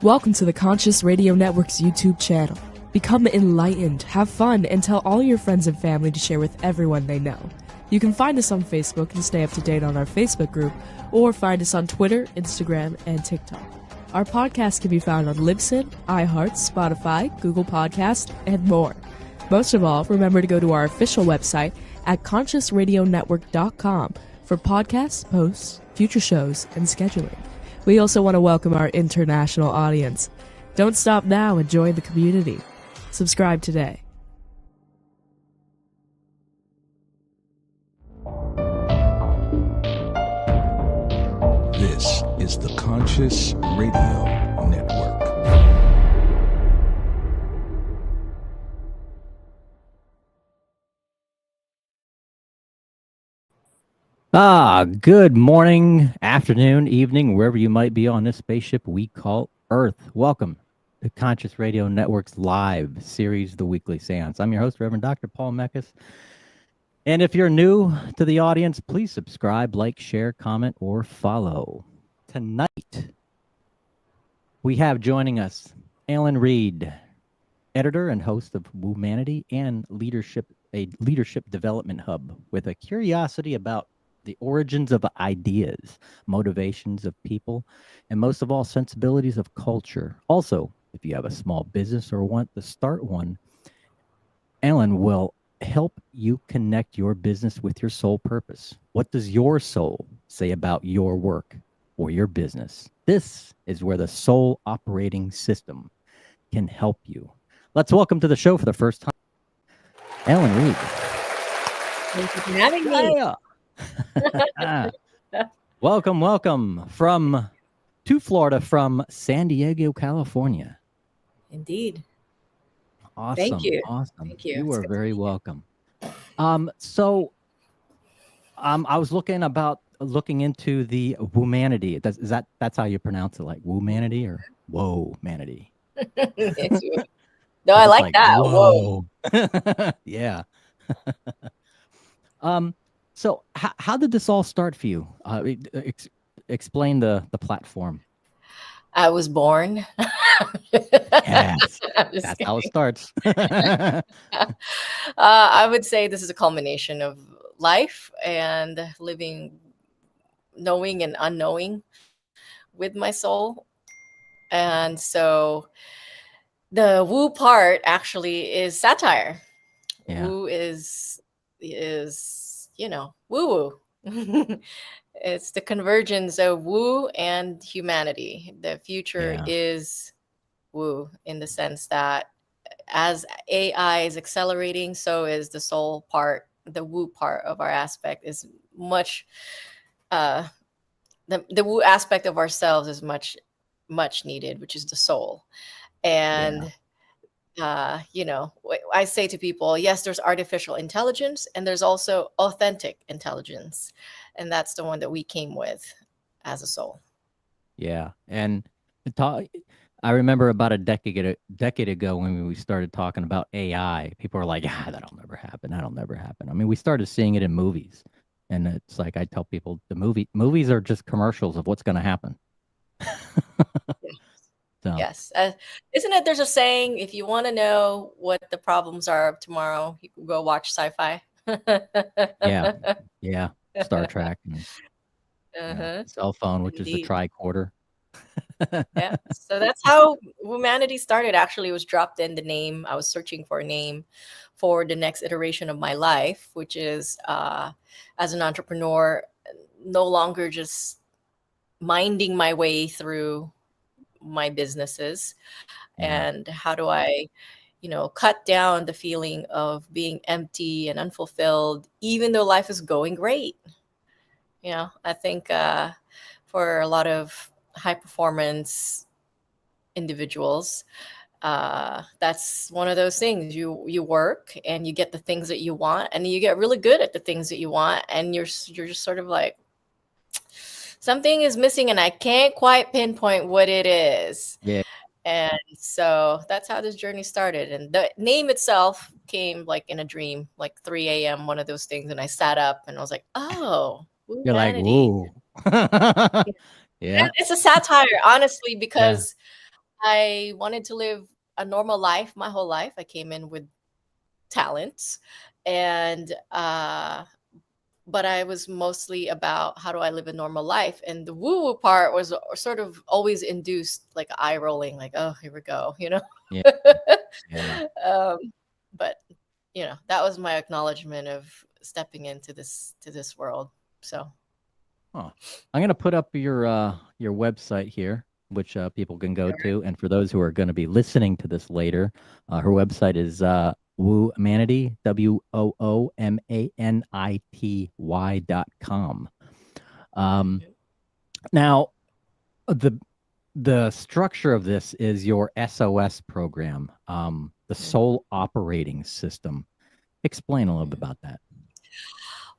Welcome to the Conscious Radio Network's YouTube channel. Become enlightened, have fun, and tell all your friends and family to share with everyone they know. You can find us on Facebook and stay up to date on our Facebook group, or find us on Twitter, Instagram, and TikTok. Our podcast can be found on Libsyn, iHeart, Spotify, Google Podcast, and more. Most of all, remember to go to our official website at consciousradionetwork.com for podcasts, posts, future shows, and scheduling. We also want to welcome our international audience. Don't stop now and join the community. Subscribe today. This is the Conscious Radio Network. Good morning, afternoon, evening, wherever you might be on this spaceship we call Earth. Welcome to Conscious Radio Network's live series, The Weekly Seance. I'm your host, Reverend Dr. Paul Mekas. And if you're new to the audience, please subscribe, like, share, comment, or follow. Tonight, we have joining us Allyn Reid, editor and host of Womanity and a leadership development hub with a curiosity about the origins of ideas, motivations of people, and most of all, sensibilities of culture. Also, if you have a small business or want to start one, Allyn will help you connect your business with your soul purpose. What does your soul say about your work or your business? This is where the soul operating system can help you. Let's welcome to the show for the first time, Allyn Reid. Thank you for having me. Welcome to Florida from San Diego, California. Indeed. Awesome. Thank you. Awesome. Thank you. You are very welcome. I was looking into the Womanity. That's how you pronounce it, like Womanity or Womanity? No, I like that. Whoa. Yeah. So how did this all start for you? Explain the platform. I was born. Yes, that's how it starts. I would say this is a culmination of life and living, knowing and unknowing with my soul. And so the woo part actually is satire. Yeah. Woo is woo woo. It's the convergence of woo and humanity. The future is woo, in the sense that as AI is accelerating, so is the soul part. The woo part of our aspect is much the woo aspect of ourselves is much needed, which is the soul. And I say to people, yes, there's artificial intelligence and there's also authentic intelligence. And that's the one that we came with as a soul. Yeah. And I remember about a decade ago when we started talking about AI, people were like, that'll never happen. That'll never happen. I mean, we started seeing it in movies. And it's like I tell people movies are just commercials of what's going to happen. So. Yes. Isn't it? There's a saying, if you want to know what the problems are of tomorrow, you can go watch sci-fi. Yeah. Star Trek. And, cell phone, which is the tricorder. Yeah. So that's how Womanity started. Actually, it was dropped in the name. I was searching for a name for the next iteration of my life, which is as an entrepreneur, no longer just minding my way through my businesses, and how do I cut down the feeling of being empty and unfulfilled, even though life is going great. I think for a lot of high performance individuals, that's one of those things. You work and you get the things that you want, and you get really good at the things that you want, and you're just sort of like, something is missing and I can't quite pinpoint what it is. Yeah. And so that's how this journey started. And the name itself came like in a dream, like 3 a.m., one of those things. And I sat up and I was like, oh, you're like, whoa. Yeah. It's a satire, honestly, because I wanted to live a normal life my whole life. I came in with talents, and but I was mostly about how do I live a normal life, and the woo woo part was sort of always induced like eye rolling, like, oh, here we go, Yeah. Yeah. um, but that was my acknowledgement of stepping into this world. So Oh, I'm gonna put up your website here, which people can go to. And for those who are going to be listening to this later, her website is Womanity, WOOMANITY.com. Now, the structure of this is your SOS program, the Soul Operating System. Explain a little bit about that.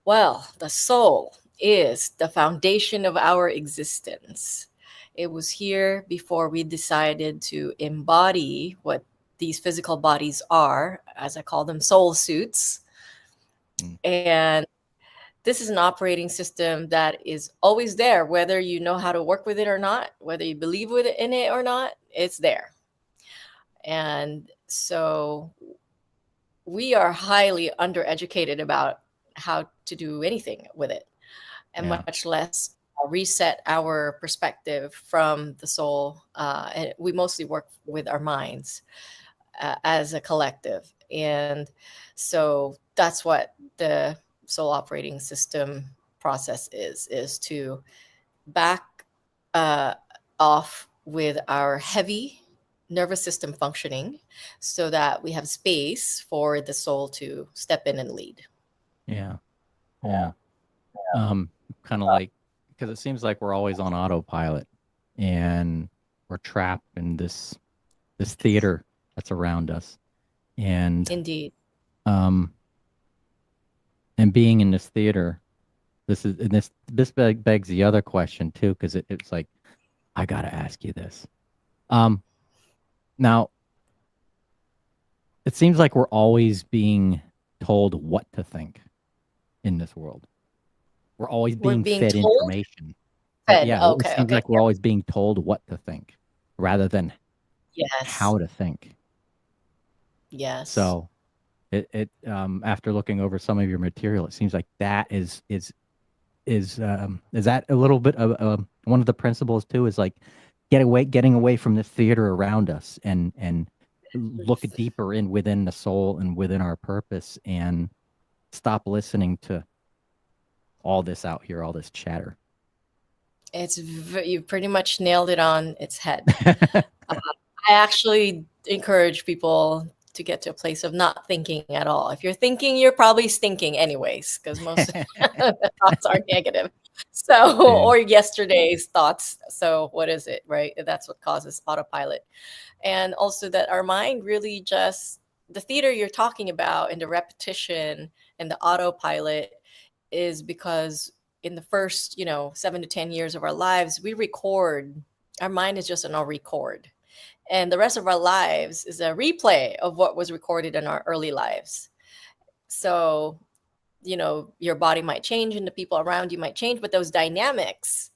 Well, the soul is the foundation of our existence. It was here before we decided to embody what these physical bodies are, as I call them, soul suits. And this is an operating system that is always there, whether you know how to work with it or not, whether you believe in it or not, it's there. And so we are highly undereducated about how to do anything with it, and much less reset our perspective from the soul. And we mostly work with our minds as a collective. And so that's what the soul operating system process is to back off with our heavy nervous system functioning so that we have space for the soul to step in and lead. Yeah. Kind of like, because it seems like we're always on autopilot and we're trapped in this theater that's around us. And Indeed. And being in this theater, this begs the other question too, because it's like, I gotta ask you this. Now, it seems like we're always being told what to think in this world. We're always being fed told? information. Fed. Yeah, it seems like we're always being told what to think rather than how to think. Yes. So it after looking over some of your material, it seems like that is that a little bit of one of the principles too, is like getting away from this theater around us and look deeper within the soul and within our purpose and stop listening to all this out here, all this chatter. You pretty much nailed it on its head. I actually encourage people to get to a place of not thinking at all. If you're thinking, you're probably stinking anyways, because most of the thoughts are negative. So, or yesterday's thoughts. So what is it, right? That's what causes autopilot. And also that our mind really just, the theater you're talking about and the repetition and the autopilot is because in the first, 7 to 10 years of our lives, we record. Our mind is just on a record. And the rest of our lives is a replay of what was recorded in our early lives. So, your body might change and the people around you might change, but those dynamics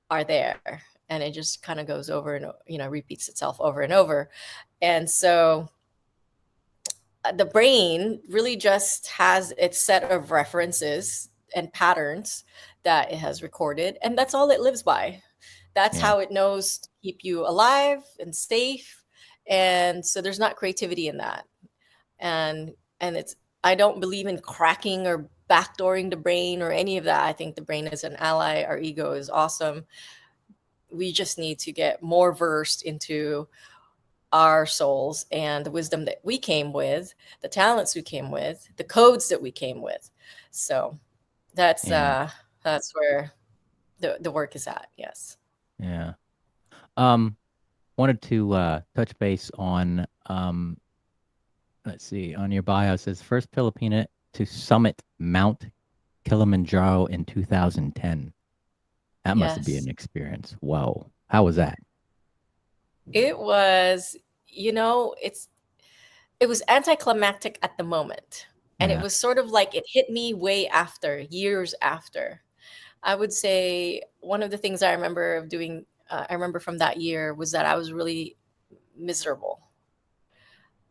are there. And it just kind of goes over and, repeats itself over and over. And so the brain really just has its set of references and patterns that it has recorded. And that's all it lives by. That's how it knows to keep you alive and safe. And so there's not creativity in that. And I don't believe in cracking or backdooring the brain or any of that. I think the brain is an ally. Our ego is awesome. We just need to get more versed into our souls and the wisdom that we came with, the talents we came with, the codes that we came with. So that's where the work is at. Yes. Yeah. Wanted to touch base on let's see, on your bio it says first Filipina to summit Mount Kilimanjaro in 2010. That must be an experience. Whoa. How was that? It was, it was anticlimactic at the moment. And it was sort of like it hit me way after, years after. I would say one of the things I remember of doing, I remember from that year was that I was really miserable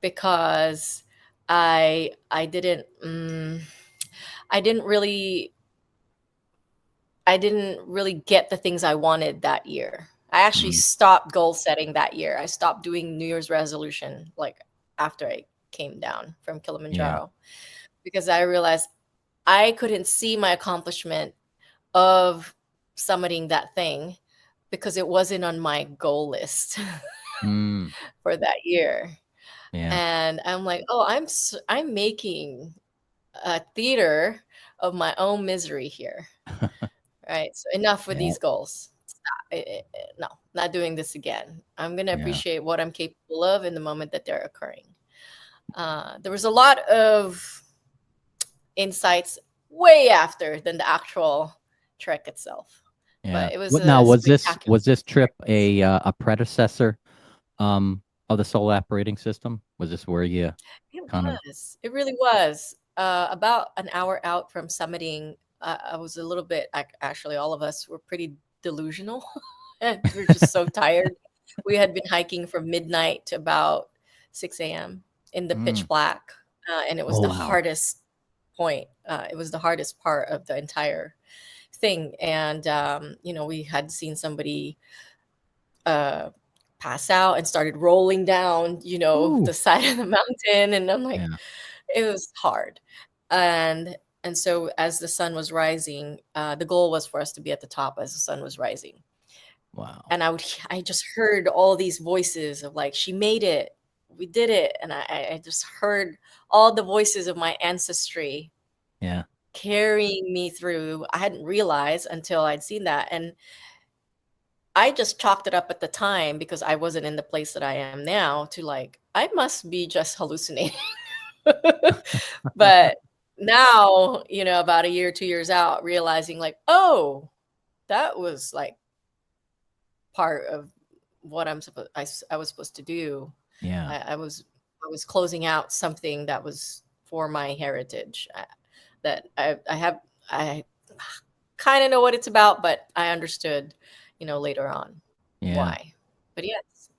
because I didn't I didn't really get the things I wanted that year. I actually Mm, stopped goal setting that year. I stopped doing New Year's resolution like after I came down from yeah. Kilimanjaro because I realized I couldn't see my accomplishment of summiting that thing because it wasn't on my goal list Mm, for that year. yeah. And I'm like, "Oh, I'm making a theater of my own misery here." Right? So enough with Yeah. these goals. No, not doing this again. I'm going to Yeah. appreciate what I'm capable of in the moment that they're occurring. There was a lot of insights way after than the actual trek itself, Yeah. but it was What now a spectacular was this trip experience. a predecessor of the solar operating system? Was this where you It kind of was. It really was. About an hour out from summiting, I was a little bit, actually, all of us were pretty delusional. And we were just so tired. We had been hiking from midnight to about 6 a.m. in the pitch Mm. black. And it was Oh the wow. hardest point. It was the hardest part of the entire thing. And, we had seen somebody uh, pass out and started rolling down, Ooh. the side of the mountain. And I'm like, Yeah. it was hard. And so as the sun was rising, the goal was for us to be at the top as the sun was rising. Wow. And I just heard all these voices of like, she made it, we did it. And I just heard all the voices of my ancestry Yeah. carrying me through. I hadn't realized until I'd seen that. And I just chalked it up at the time because I wasn't in the place that I am now to like, I must be just hallucinating. But now, about a year, 2 years out, realizing like, oh, that was like part of what I was supposed to do. Yeah. I was closing out something that was for my heritage, that I kind of know what it's about, but I understood, later on Yeah. why. But yes.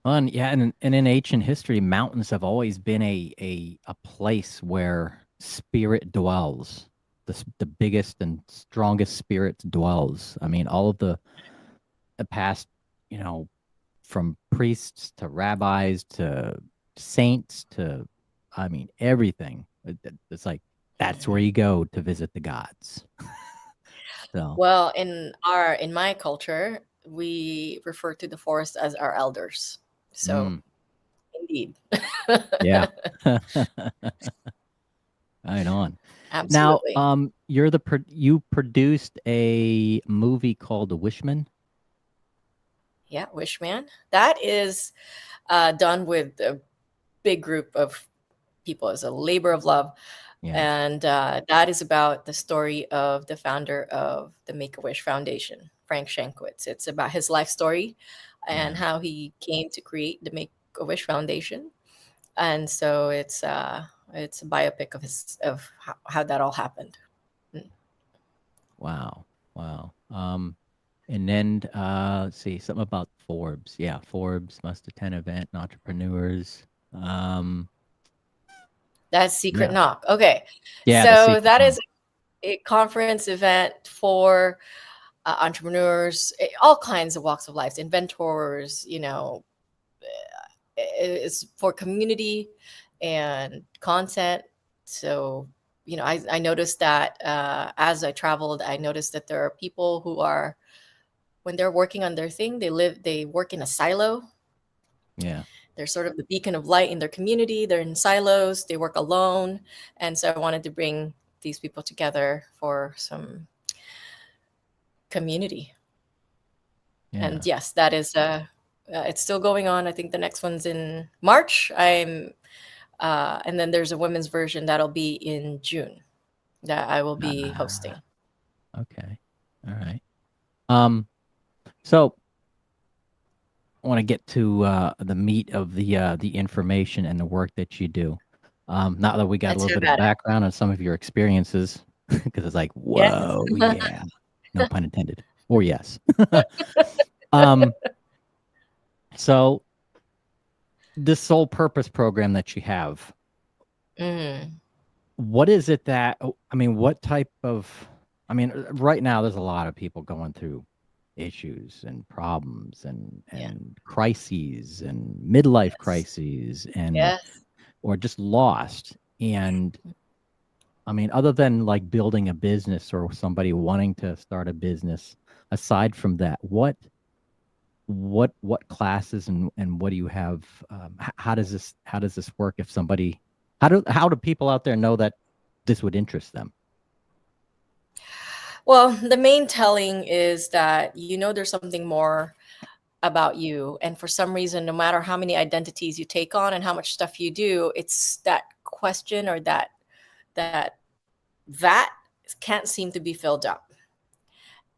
Well, and yeah, and in ancient history, mountains have always been a place where spirit dwells. The biggest and strongest spirit dwells. I mean, all of the past, you know, from priests to rabbis to saints to, I mean, everything. It's like that's where you go to visit the gods. So, Well, in my culture, we refer to the forest as our elders. So mm, indeed. yeah. Right on. Now, Absolutely. you produced a movie called The Wishman. Yeah, Wishman. That is done with a big group of people as a labor of love. Yeah. And that is about the story of the founder of the Make-A-Wish Foundation, Frank Shankwitz. It's about his life story and Yeah. how he came to create the Make-A-Wish Foundation. And so it's a biopic of how that all happened. Mm. Wow. Wow. And then let's see, something about Forbes. Yeah, Forbes must attend event and entrepreneurs. That's Secret Yeah. Knock. Okay. Yeah, the So secret that one. is a conference event for entrepreneurs, all kinds of walks of life, inventors, it's for community and content. So, I noticed that as I traveled, I noticed that there are people who are, when they're working on their thing, they work in a silo. Yeah. They're sort of the beacon of light in their community. They're in silos, they work alone. And so I wanted to bring these people together for some community. Yeah. And yes, that is it's still going on. I think the next one's in March. And then there's a women's version that'll be in June that I will be hosting. Okay. All right. So I want to get to the meat of the information and the work that you do. Now that we got a Let's little hear bit of about it. background on some of your experiences, because it's like, Yes. whoa, yeah, no pun intended, or yes. um, so this soul purpose program that you have, Mm. what is it that, I mean, what type of, I mean, right now there's a lot of people going through issues and problems and Yeah. crises and midlife Yes. crises and Yes. or just lost. And I mean, other than like building a business or somebody wanting to start a business, aside from that, what classes and what do you have? How does this work? If somebody, how do people out there know that this would interest them? Well, the main telling is that there's something more about you, and for some reason, no matter how many identities you take on and how much stuff you do, it's that question or that that can't seem to be filled up.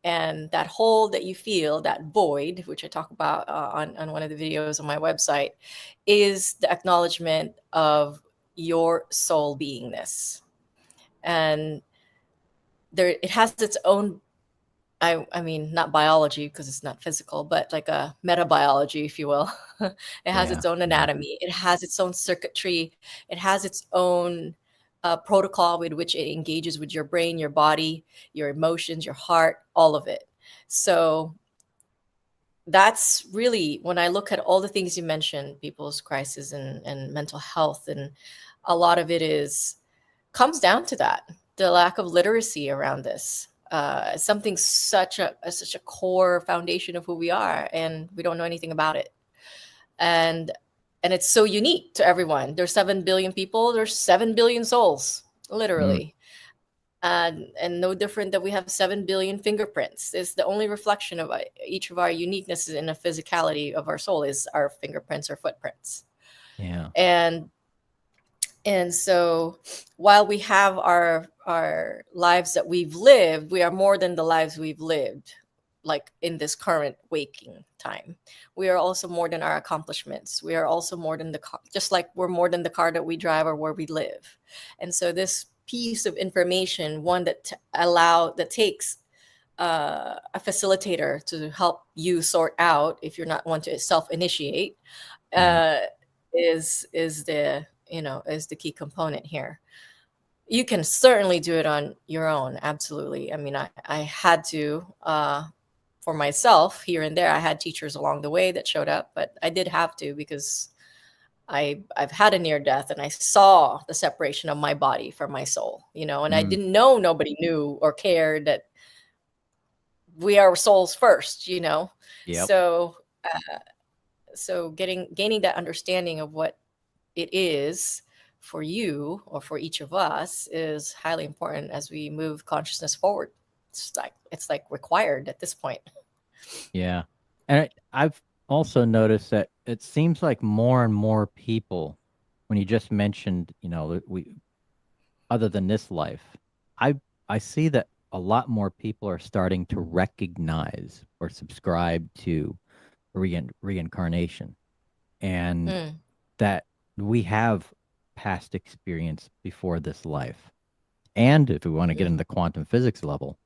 And that hole that you feel, that void, which I talk about on one of the videos on my website, is the acknowledgement of your soul beingness. And it has its own, I mean, not biology because it's not physical, but like a metabiology, if you will. It has Yeah, its own yeah, anatomy. It has its own circuitry. It has its own protocol with which it engages with your brain, your body, your emotions, your heart, all of it. So that's really, when I look at all the things you mentioned, people's crisis and mental health, and a lot of it comes down to that, the lack of literacy around this. Something such a core foundation of who we are, and we don't know anything about it. And it's so unique to everyone. There's 7 billion people. There's 7 billion souls, mm, literally. And no different that we have 7 billion fingerprints. It's the only reflection of each of our uniquenesses in the physicality of our soul is our fingerprints or footprints. yeah, And so while we have our lives that we've lived, we are more than the lives we've lived, like in this current waking time. We are also more than our accomplishments. We are also more than the car, just like we're more than the car that we drive or where we live. And so this piece of information, one that takes a facilitator to help you sort out if you're not one to self-initiate, yeah, uh, is the key component here. You can certainly do it on your own, absolutely. I mean, I had to for myself here and there. I had teachers along the way that showed up, but I did have to because I've had a near death and I saw the separation of my body from my soul, and I mm, didn't know, nobody knew or cared that we are souls first. yep, So gaining that understanding of what it is for you or for each of us is highly important as we move consciousness forward. It's like required at this point. yeah. And I've also noticed that it seems like more and more people, when you just mentioned, that we, other than this life, I I see that a lot more people are starting to recognize or subscribe to reincarnation, and Mm, that we have past experience before this life, and if we want to get mm. into quantum physics level,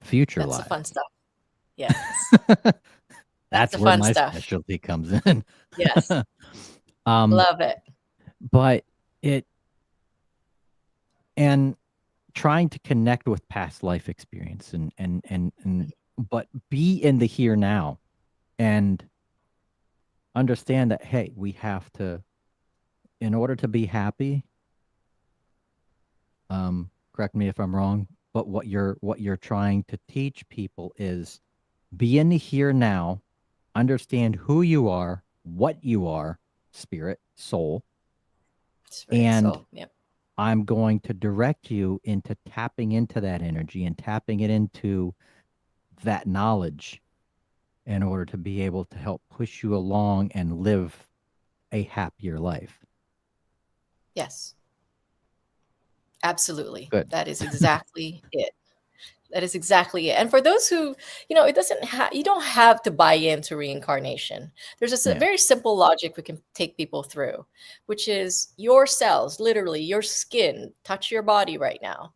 future That's the fun lives. stuff. Yes, that's That's the where fun my stuff. specialty comes in. Yes, um, love it. but it and trying to connect with past life experience and but be in the here now and understand that, hey, we have to, in order to be happy, correct me if I'm wrong, but what you're trying to teach people is be in the here now, understand who you are, what you are, spirit, soul, Spirit, and soul. Yep. I'm going to direct you into tapping into that energy and tapping it into that knowledge in order to be able to help push you along and live a happier life. Yes, absolutely. Good. That is exactly it. That is exactly it. And for those who, it doesn't have, you don't have to buy into reincarnation. There's just a Yeah. very simple logic we can take people through, which is your cells, literally your skin, touch your body right now.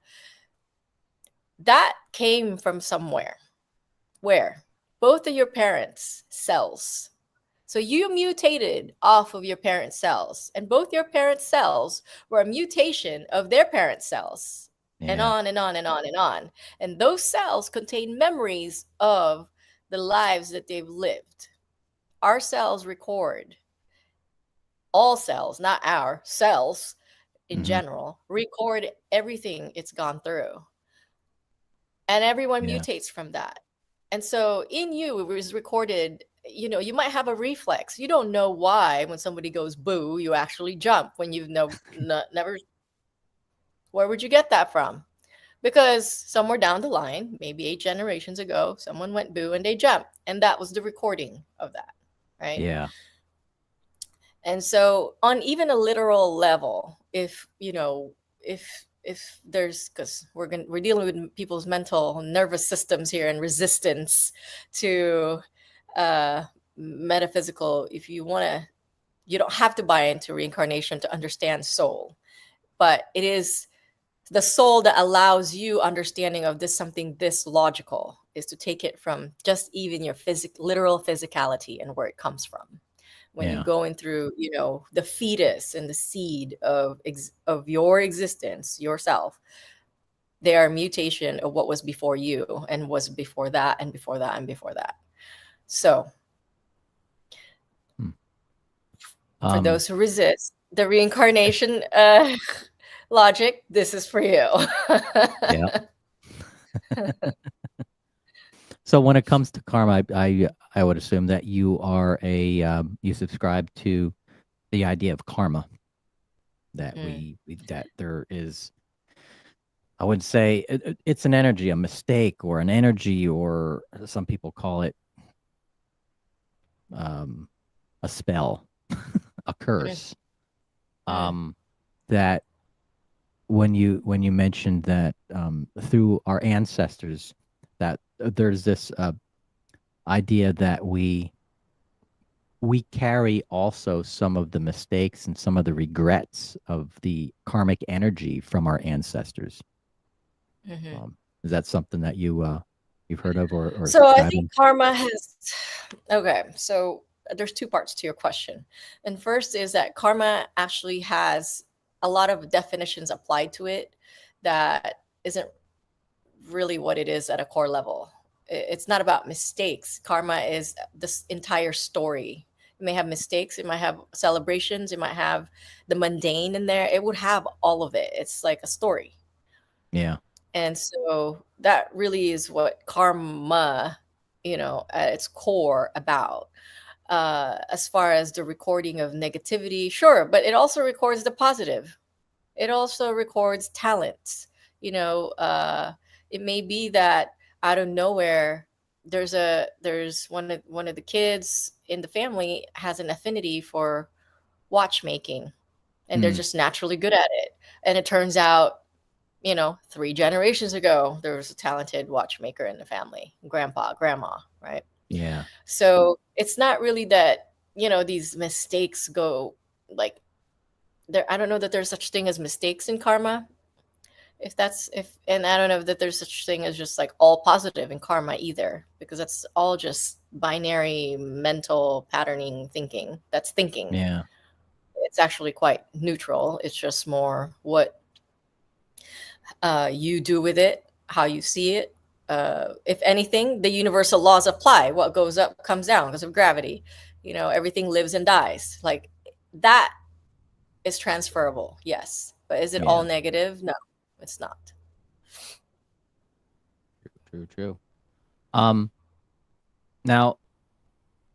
That came from somewhere. Where? Both of your parents' cells. So you mutated off of your parent cells, and both your parent cells were a mutation of their parent cells, and Yeah. on and on and on and on. And those cells contain memories of the lives that they've lived. Our cells record, all cells, not our cells in general, record everything it's gone through. And everyone Yeah. mutates from that. And so in you, it was recorded, you might have a reflex. You don't know why when somebody goes boo, you actually jump when you've never. Where would you get that from? Because somewhere down the line, maybe 8 generations ago, someone went boo and they jumped. And that was the recording of that, right? Yeah. And so on even a literal level, if there's, because we're dealing with people's mental nervous systems here and resistance to metaphysical, if you want to, you don't have to buy into reincarnation to understand soul, but it is the soul that allows you understanding of this, something this logical, is to take it from just even your literal physicality and where it comes from. When Yeah. you're going through, the fetus and the seed of your existence, yourself, they are a mutation of what was before you and was before that and before that and before that. So for those who resist the reincarnation logic, this is for you. Yeah. So when it comes to karma, I would assume that you are you subscribe to the idea of karma, that that there is, I wouldn't say it's an energy, a mistake, or an energy, or some people call it a spell, a curse. That when you mentioned that through our ancestors, that there's this idea that we carry also some of the mistakes and some of the regrets of the karmic energy from our ancestors. Is that something that you've heard of or So I think karma has, okay, so there's two parts to your question. And first is that karma actually has a lot of definitions applied to it that isn't really what it is at a core level. It's not about mistakes. Karma is this entire story. It may have mistakes, it might have celebrations, it might have the mundane in there. It would have all of it. It's like a story. Yeah. And so that really is what karma, at its core about. As far as the recording of negativity, sure, but it also records the positive. It also records talents. It may be that out of nowhere, there's one of the kids in the family has an affinity for watchmaking, and they're just naturally good at it. And it turns out, 3 generations ago, there was a talented watchmaker in the family, grandpa, grandma, right? Yeah. So it's not really that, these mistakes go like there. I don't know that there's such thing as mistakes in karma. And I don't know that there's such thing as just like all positive in karma either, because that's all just binary mental patterning thinking. That's thinking. Yeah. It's actually quite neutral. It's just more what you do with it, how you see it. If anything, the universal laws apply. What goes up comes down because of gravity. Everything lives and dies. Like that is transferable, yes. But is it all negative? No, it's not. True. Now,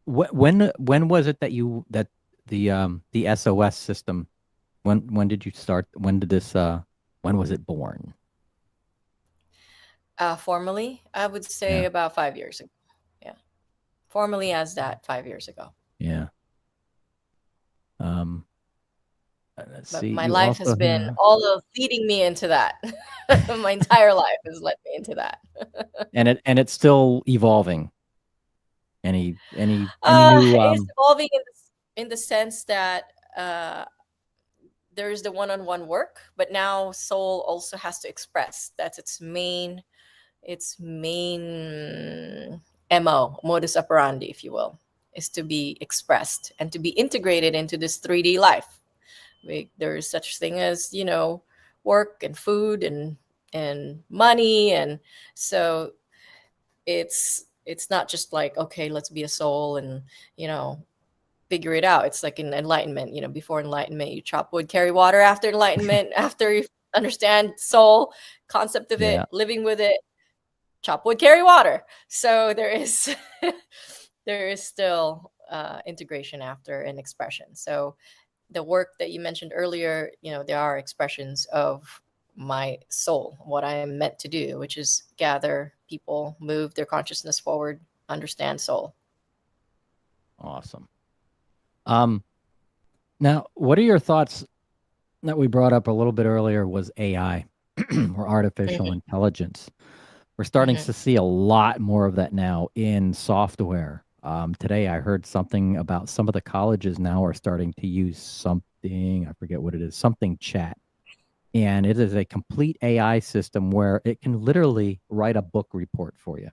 when was it that the SOS system? When did you start? When did this? When was it born? Formally, I would say about 5 years ago. Yeah, formally as that 5 years ago. Yeah. Let's But see. my life has been all of feeding me into that. My entire life has led me into that. and it's still evolving. Any new? It's evolving in the sense that there's the one-on-one work, but now soul also has to express. That's its main MO, modus operandi, if you will, is to be expressed and to be integrated into this 3D life. There's such thing as, work and food and money, and so it's not just like, okay, let's be a soul and figure it out. It's like in enlightenment, before enlightenment you chop wood, carry water. After enlightenment, after you understand soul concept of it, living with it, chop wood, carry water. So there is there is still integration after an expression. So the work that you mentioned earlier, there are expressions of my soul, what I am meant to do, which is gather people, move their consciousness forward, understand soul. Awesome. Now, what are your thoughts that we brought up a little bit earlier was AI or artificial intelligence? We're starting to see a lot more of that now in software. Today, I heard something about some of the colleges now are starting to use something, I forget what it is, something chat. And it is a complete AI system where it can literally write a book report for you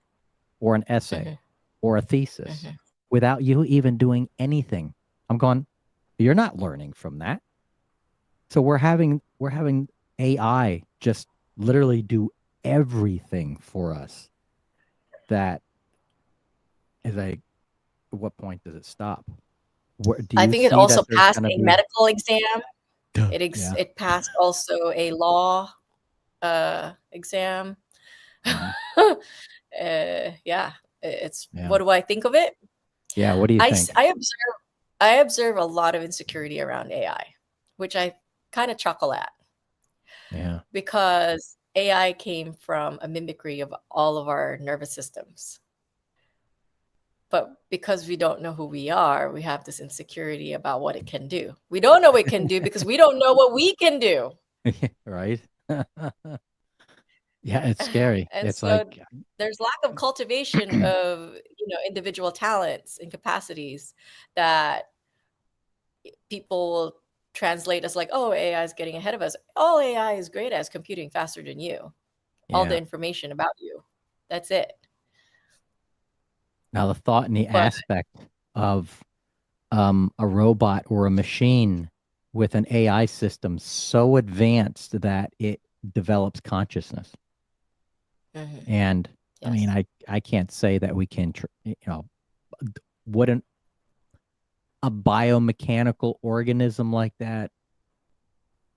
or an essay or a thesis without you even doing anything. I'm going, you're not learning from that. So we're having AI just literally do everything for us. That is at what point does it stop? I think it also passed a medical exam. It passed also a law exam. What do I think of it? Yeah, what do you think? I observe a lot of insecurity around AI, which I kind of chuckle at. Yeah. Because AI came from a mimicry of all of our nervous systems. But because we don't know who we are, we have this insecurity about what it can do. We don't know what it can do because we don't know what we can do. Right? Yeah, it's scary. And it's so like there's lack of cultivation of individual talents and capacities that people will translate as like, oh, AI is getting ahead of us. All AI is great at is computing faster than you. All the information about you. That's it. Now the thought and the aspect of a robot or a machine with an AI system so advanced that it develops consciousness. And I mean, I can't say that we can, wouldn't a biomechanical organism like that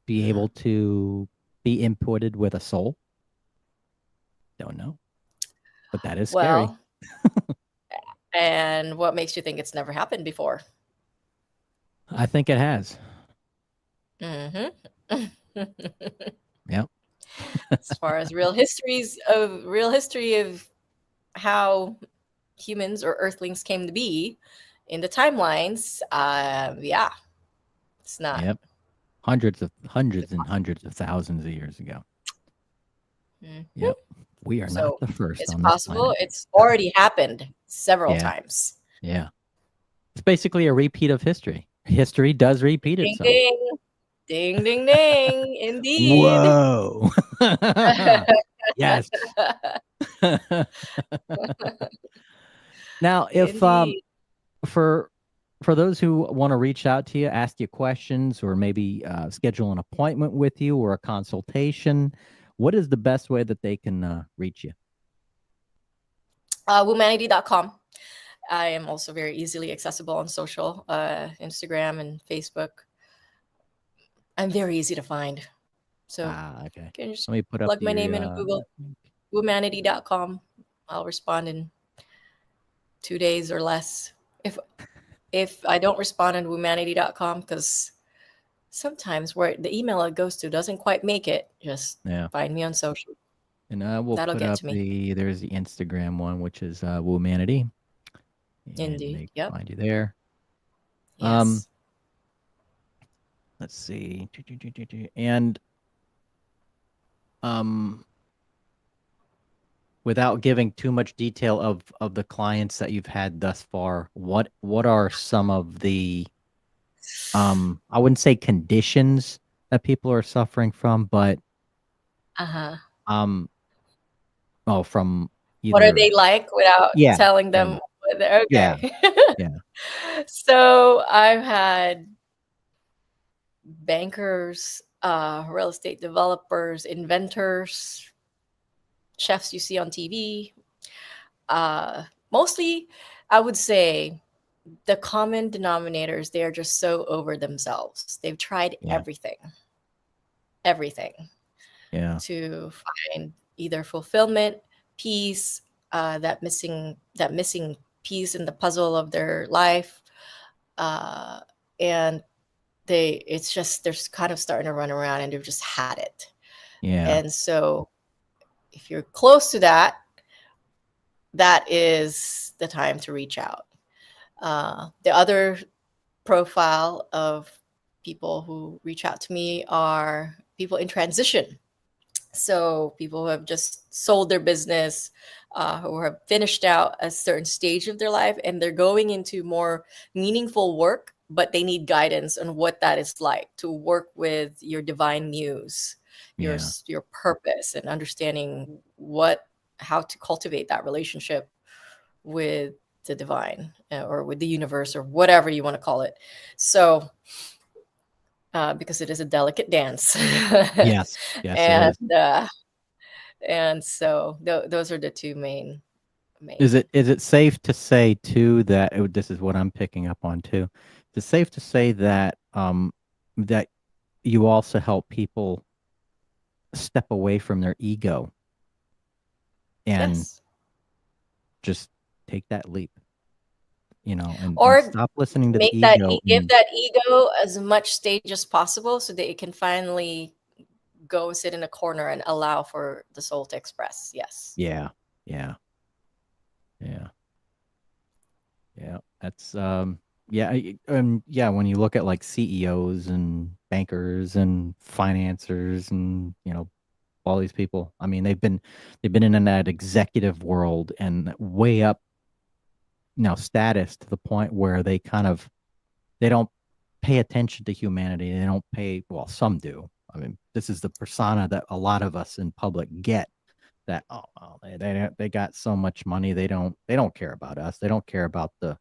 be able to be inputted with a soul? Don't know. But that is scary. And what makes you think it's never happened before? I think it has. Yep. As far as real history of how humans or earthlings came to be in the timelines, it's not. Yep. Hundreds and hundreds of thousands of years ago. Yep. We are not the first. It's on possible. This it's already happened several times. Yeah. It's basically a repeat of history. History does repeat itself. Ding, ding, ding. Indeed. Whoa. Yes. Now, if for those who want to reach out to you, ask you questions, or maybe schedule an appointment with you or a consultation, what is the best way that they can reach you? Womanity.com. I am also very easily accessible on social, Instagram and Facebook. I'm very easy to find. So okay. Can you just let me put plug up my name in Google. Womanity.com. I'll respond in 2 days or less. If I don't respond on womanity.com, because sometimes where the email it goes to doesn't quite make it, just find me on social. And we'll That'll put get up to me. there's the Instagram one, which is Womanity. Indeed. Yep. Find you there. Yes. Let's see. And without giving too much detail of the clients that you've had thus far, what are some of the I wouldn't say conditions that people are suffering from, but from either, what are they like without telling them with it. Yeah. Okay. Yeah. So I've had bankers, real estate developers, inventors, chefs you see on TV. Mostly, I would say the common denominators, they are just so over themselves. They've tried Yeah. everything Yeah. to find either fulfillment, peace, that missing piece in the puzzle of their life, uh, and it's just they're kind of starting to run around and they've just had it. Yeah. And so, if you're close to that, that is the time to reach out. The other profile of people who reach out to me are people in transition. So people who have just sold their business, who have finished out a certain stage of their life, and they're going into more meaningful work, but they need guidance on what that is like to work with your divine muse, Yeah. your purpose, and understanding how to cultivate that relationship with the divine, or with the universe, or whatever you want to call it. So because it is a delicate dance. Yes. Yes, it and is. so those are the two main. Is it safe to say too that this is what I'm picking up on too? Is it safe to say that that you also help people step away from their ego and Yes. just take that leap, and Or stop listening to the make that ego give and that ego as much stage as possible so that it can finally go sit in a corner and allow for the soul to express. Yes. yeah, yeah, yeah, yeah. That's yeah, yeah, when you look at like CEOs and bankers and financiers and all these people, I mean, they've been in that executive world and way up status to the point where they don't pay attention to humanity. They don't pay, well, some do. I mean, this is the persona that a lot of us in public get, that they got so much money, they don't care about us. They don't care about the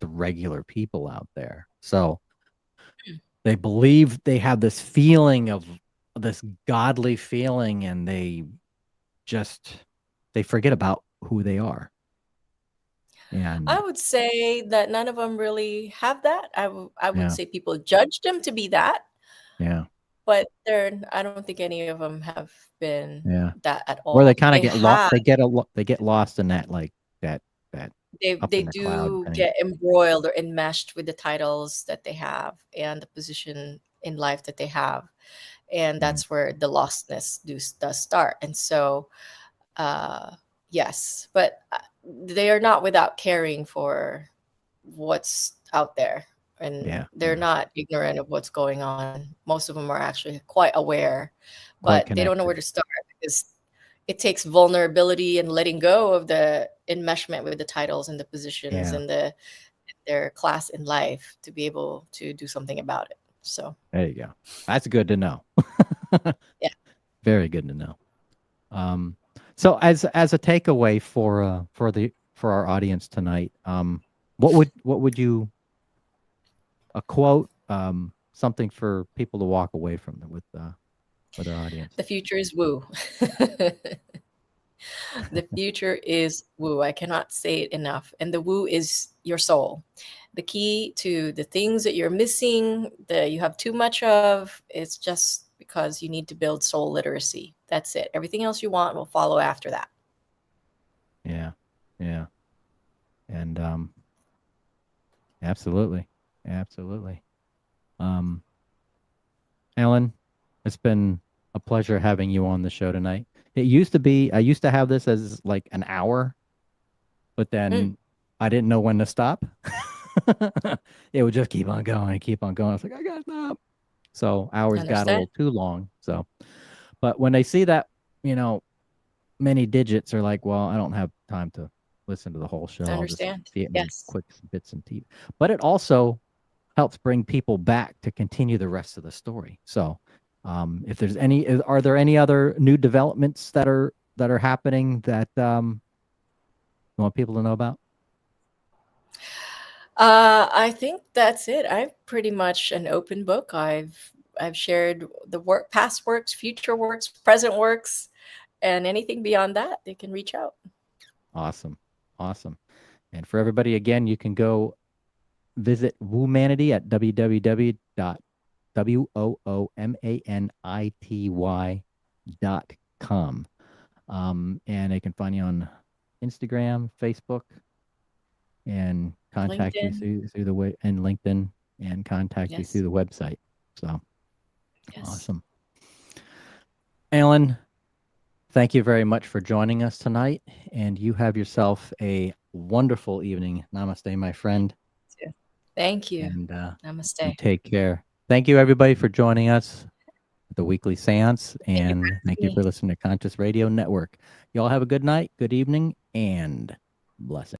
regular people out there. So they believe they have this feeling of this godly feeling, and they forget about who they are. I And would say that none of them really have that. I would yeah, say people judge them to be that, yeah, but I don't think any of them have been yeah. that at Or they all. kind of They get lost. have. They get lost in that, like that up They in the cloud do thing. get embroiled or enmeshed with the titles that they have and the position in life that they have, and Mm, that's where the lostness does start. And so, uh, yes, but they are not without caring for what's out there, and yeah, they're yeah. not ignorant of what's going on. Most of them are actually quite aware, Quite but they don't know where connected. to start because it takes vulnerability and letting go of the enmeshment with the titles and the positions Yeah, and their class in life to be able to do something about it. So, there you go. That's good to know. yeah. Very good to know. Um, so as a takeaway for our audience tonight, what would you a quote, something for people to walk away from with our audience? The future is woo. The future is woo. I cannot say it enough. And the woo is your soul. The key to the things that you're missing, that you have too much of, it's just because you need to build soul literacy. That's it. Everything else you want will follow after that. Yeah, yeah, and absolutely, absolutely. Um, Allyn, it's been a pleasure having you on the show tonight. I used to have this as like an hour, but Mm, then I didn't know when to stop. It would just keep on going and keep on going. I was like, I gotta stop. So hours got a understand? little too long. So, but when they see that, you know, many digits are like, well, I don't have time to listen to the whole show. I'll just Understand? see it in Yes. quick bits and pieces. But it also helps bring people back to continue the rest of the story. So, if there's are there any other new developments that are happening that you want people to know about? I think that's it. I'm pretty much an open book. I've shared the work, past works, future works, present works, and anything beyond that, they can reach out. Awesome. Awesome. And for everybody, again, you can go visit Womanity at www.woomanity.com. And they can find you on Instagram, Facebook, and contact you through the way, and LinkedIn, and contact you through the website. So awesome. Allyn, thank you very much for joining us tonight, and you have yourself a wonderful evening. Namaste, my friend. Thank you. And Namaste. you take care. Thank you, everybody, for joining us at the weekly seance, and thank you for listening to Conscious Radio Network. You all have a good night, good evening, and blessings.